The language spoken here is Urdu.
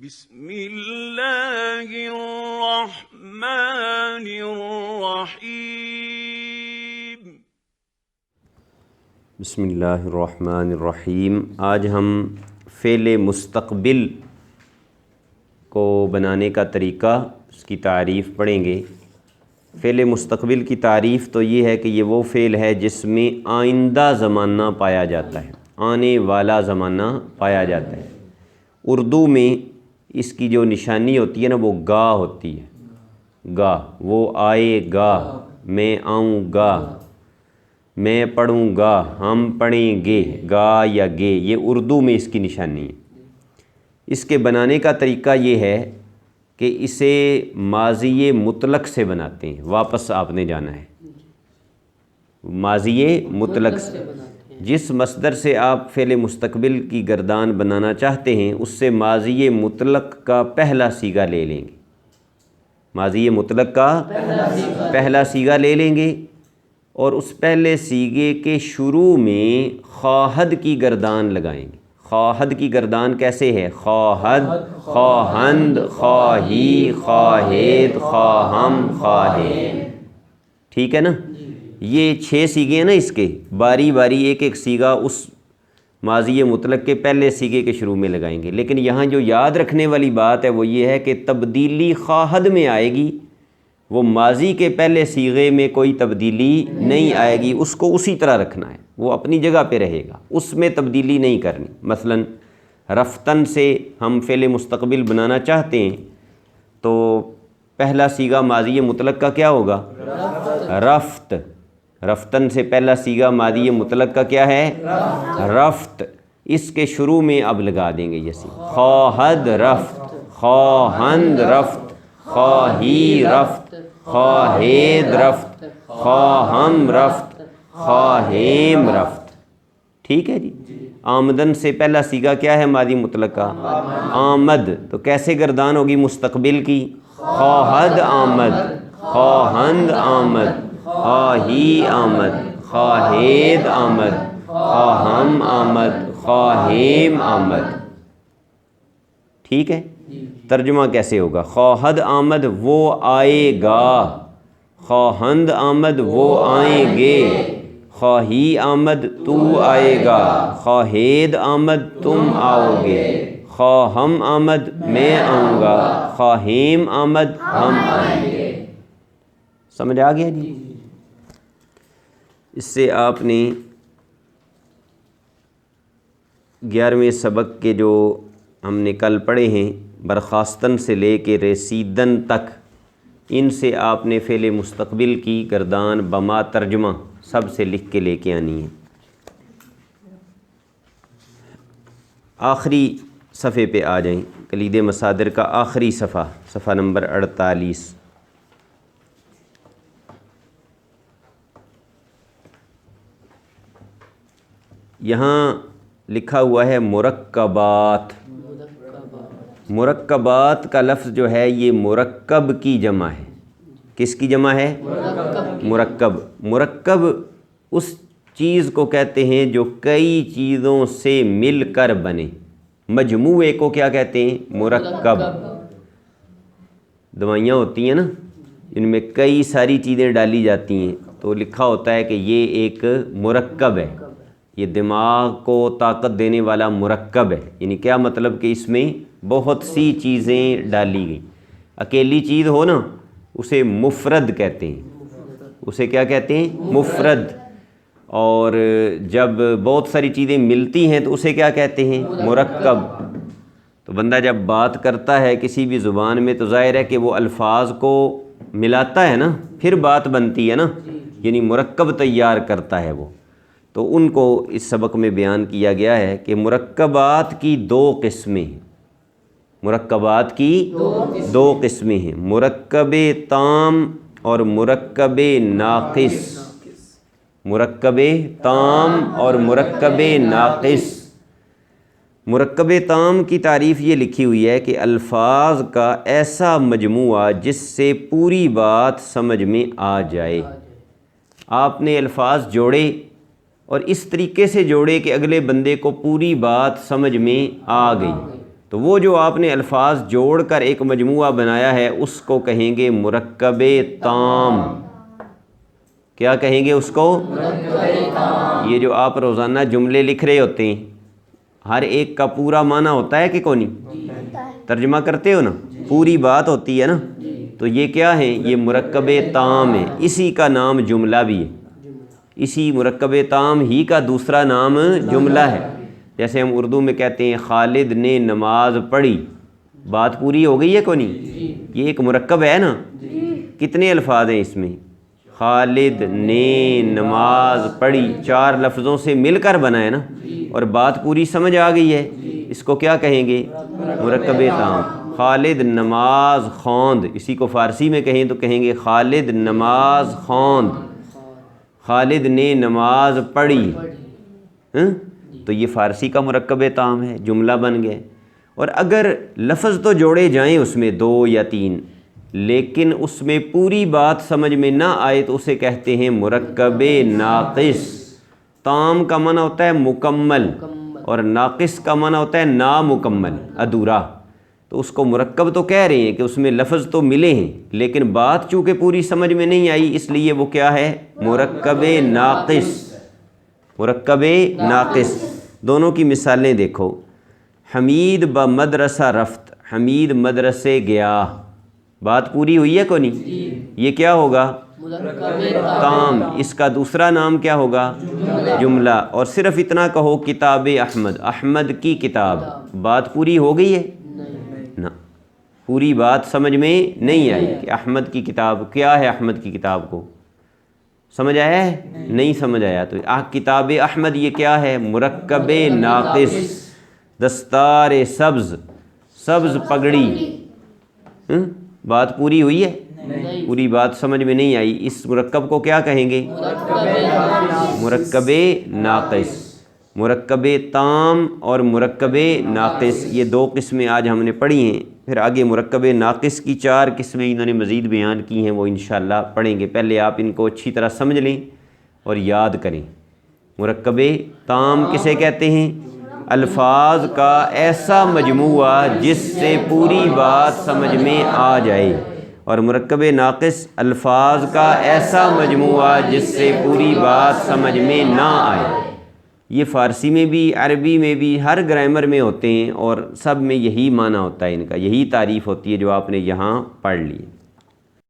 بسم اللہ الرحمن الرحیم۔ بسم اللہ الرحمن الرحیم۔ آج ہم فعل مستقبل کو بنانے کا طریقہ، اس کی تعریف پڑھیں گے۔ فعل مستقبل کی تعریف تو یہ ہے کہ یہ وہ فعل ہے جس میں آئندہ زمانہ پایا جاتا ہے، آنے والا زمانہ پایا جاتا ہے۔ اردو میں اس کی جو نشانی ہوتی ہے نا، وہ گا ہوتی ہے، گا، وہ آئے گا، میں آؤں گا، میں پڑھوں گا، ہم پڑھیں گے، گا یا گے، یہ اردو میں اس کی نشانی ہے۔ اس کے بنانے کا طریقہ یہ ہے کہ اسے ماضی مطلق سے بناتے ہیں، واپس آپ نے جانا ہے ماضی مطلق سے۔ جس مصدر سے آپ فعل مستقبل کی گردان بنانا چاہتے ہیں، اس سے ماضی مطلق کا پہلا صیغہ لے لیں گے، ماضی مطلق کا پہلا صیغہ لے لیں گے، اور اس پہلے صیغے کے شروع میں خواہد کی گردان لگائیں گے۔ خواہد کی گردان کیسے ہے؟ خواہد، خواہند، خواہی، خواہید، خواہم، خواہین، ٹھیک ہے نا؟ یہ 6 صیغے ہیں نا اس کے، باری باری ایک ایک صیغہ اس ماضی مطلق کے پہلے صیغے کے شروع میں لگائیں گے۔ لیکن یہاں جو یاد رکھنے والی بات ہے وہ یہ ہے کہ تبدیلی خواہد میں آئے گی، وہ ماضی کے پہلے صیغے میں کوئی تبدیلی نہیں آئے گی، اس کو اسی طرح رکھنا ہے، وہ اپنی جگہ پہ رہے گا، اس میں تبدیلی نہیں کرنی۔ مثلا رفتن سے ہم فعل مستقبل بنانا چاہتے ہیں تو پہلا صیغہ ماضی مطلق کا کیا ہوگا؟ رفت۔ رفتن سے پہلا صیغہ ماضی مطلق کا کیا ہے؟ رفت۔ اس کے شروع میں اب لگا دیں گے یہ صیغہ، خواہد رفت، خواہند رفت، خواہی رفت، خواہید رفت، خواہم رفت، خواہیم رفت، ٹھیک ہے جی۔ آمدن سے پہلا صیغہ کیا ہے ماضی مطلق کا؟ آمد۔ تو کیسے گردان ہوگی مستقبل کی؟ خواہد آمد، خواہند آمد، خواہی آمد، خواہید آمد، خواہم آمد، خواہیم آمد، ٹھیک ہے۔ ترجمہ کیسے ہوگا؟ خواہد آمد وہ آئے گا، خواہند آمد وہ آئیں گے، خواہی آمد تو آئے گا، خواہید آمد تم آؤ گے، خواہم آمد میں آؤں گا، خواہیم آمد ہم آئیں گے۔ سمجھ آ گیا جی؟ اس سے آپ نے 11ویں سبق کے جو ہم نے کل پڑھے ہیں، برخاستن سے لے کے رسیدن تک، ان سے آپ نے فعل مستقبل کی گردان بما ترجمہ سب سے لکھ کے لے کے آنی ہے۔ آخری صفحے پہ آ جائیں، کلید مصادر کا آخری صفحہ، صفحہ نمبر 48۔ یہاں لکھا ہوا ہے مرکبات۔ مرکبات کا لفظ جو ہے یہ مرکب کی جمع ہے۔ کس کی جمع ہے؟ مرکب۔ مرکب اس چیز کو کہتے ہیں جو کئی چیزوں سے مل کر بنے، مجموعے کو کیا کہتے ہیں؟ مرکب۔ دوائیاں ہوتی ہیں نا، ان میں کئی ساری چیزیں ڈالی جاتی ہیں تو لکھا ہوتا ہے کہ یہ ایک مرکب ہے، یہ دماغ کو طاقت دینے والا مرکب ہے۔ یعنی کیا مطلب کہ اس میں بہت سی چیزیں ڈالی گئیں۔ اکیلی چیز ہو نا، اسے مفرد کہتے ہیں، اسے کیا کہتے ہیں؟ مفرد۔ اور جب بہت ساری چیزیں ملتی ہیں تو اسے کیا کہتے ہیں؟ مرکب۔ تو بندہ جب بات کرتا ہے کسی بھی زبان میں تو ظاہر ہے کہ وہ الفاظ کو ملاتا ہے نا، پھر بات بنتی ہے نا، یعنی مرکب تیار کرتا ہے وہ۔ تو ان کو اس سبق میں بیان کیا گیا ہے کہ مرکبات کی 2 قسمیں ہیں۔ مرکبات کی 2 قسمیں ہیں، مرکب تام اور مرکب ناقص۔ مرکب تام اور مرکب ناقص۔ مرکب تام کی تعریف یہ لکھی ہوئی ہے کہ الفاظ کا ایسا مجموعہ جس سے پوری بات سمجھ میں آ جائے۔ آپ نے الفاظ جوڑے اور اس طریقے سے جوڑے کہ اگلے بندے کو پوری بات سمجھ میں آ گئی، تو وہ جو آپ نے الفاظ جوڑ کر ایک مجموعہ بنایا ہے اس کو کہیں گے مرکب تام۔ کیا کہیں گے اس کو؟ یہ جو آپ روزانہ جملے لکھ رہے ہوتے ہیں ہر ایک کا پورا معنی ہوتا ہے کہ کونی؟ ترجمہ کرتے ہو نا، پوری بات ہوتی ہے نا، تو یہ کیا ہے؟ یہ مرکب تام ہے، اسی کا نام جملہ بھی ہے، اسی مرکب تام ہی کا دوسرا نام جملہ ہے۔ جیسے ہم اردو میں کہتے ہیں خالد نے نماز پڑھی، بات پوری ہو گئی ہے کونی؟ یہ ایک مرکب ہے نا، کتنے الفاظ ہیں اس میں؟ خالد نے نماز پڑھی، 4 لفظوں سے مل کر بنا ہے نا، اور بات پوری سمجھ آ گئی ہے، اس کو کیا کہیں گے؟ مرکب تام۔ خالد نماز خواند، اسی کو فارسی میں کہیں تو کہیں گے خالد نماز خواند، خالد نے نماز پڑھی۔ تو یہ فارسی کا مرکب تام ہے، جملہ بن گئے۔ اور اگر لفظ تو جوڑے جائیں اس میں 2 یا 3 لیکن اس میں پوری بات سمجھ میں نہ آئے تو اسے کہتے ہیں مرکب ناقص۔ تام کا معنی ہوتا ہے مکمل اور ناقص کا معنی ہوتا ہے نامکمل، ادھورا۔ تو اس کو مرکب تو کہہ رہے ہیں کہ اس میں لفظ تو ملے ہیں لیکن بات چونکہ پوری سمجھ میں نہیں آئی، اس لیے وہ کیا ہے؟ مرکب ناقص۔ مرکب ناقص۔ دونوں کی مثالیں دیکھو۔ حمید بمدرسہ رفت، حمید مدرسے گیا، بات پوری ہوئی ہے کو نہیں؟ یہ کیا ہوگا؟ تام۔ اس کا دوسرا نام کیا ہوگا؟ جملہ۔ اور صرف اتنا کہو کتاب احمد، احمد کی کتاب، بات پوری ہو گئی ہے نا؟ پوری بات سمجھ میں نہیں آئی کہ احمد کی کتاب کیا ہے، احمد کی کتاب کو سمجھ آیا ہے؟ نہیں سمجھ آیا تو کتاب احمد یہ کیا ہے؟ مرکب ناقص۔ دستار سبز، سبز پگڑی، بات پوری ہوئی ہے؟ پوری بات سمجھ میں نہیں آئی، اس مرکب کو کیا کہیں گے؟ مرکب ناقص۔ مرکب تام اور مرکب ناقص، یہ 2 قسمیں آج ہم نے پڑھی ہیں۔ پھر آگے مرکب ناقص کی 4 قسمیں انہوں نے مزید بیان کی ہیں، وہ انشاءاللہ پڑھیں گے۔ پہلے آپ ان کو اچھی طرح سمجھ لیں اور یاد کریں۔ مرکب تام کسے کہتے ہیں؟ الفاظ کا ایسا مجموعہ جس سے پوری بات سمجھ میں آ جائے، اور مرکب ناقص الفاظ کا ایسا مجموعہ جس سے پوری بات سمجھ میں نہ آئے۔ یہ فارسی میں بھی، عربی میں بھی، ہر گرامر میں ہوتے ہیں اور سب میں یہی معنی ہوتا ہے ان کا، یہی تعریف ہوتی ہے جو آپ نے یہاں پڑھ لی۔